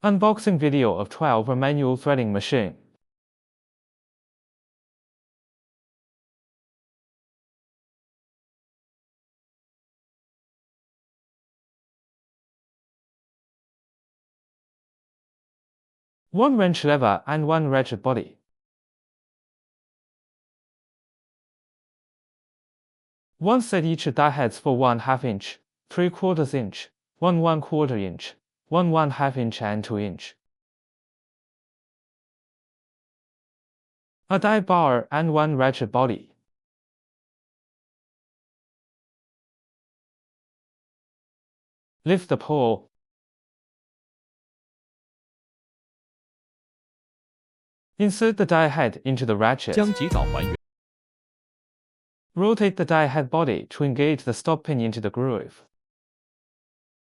Unboxing video of 12 manual threading machine. One wrench lever and one ratchet body. One set each die heads for 1/2 inch, 3/4 inch, 1 1/4 inch, 1 1/2 inch and 2 inch. A die bar and one ratchet body. Lift the pole. Insert the die head into the ratchet. 将极早还原。 Rotate the die head body to engage the stop pin into the groove.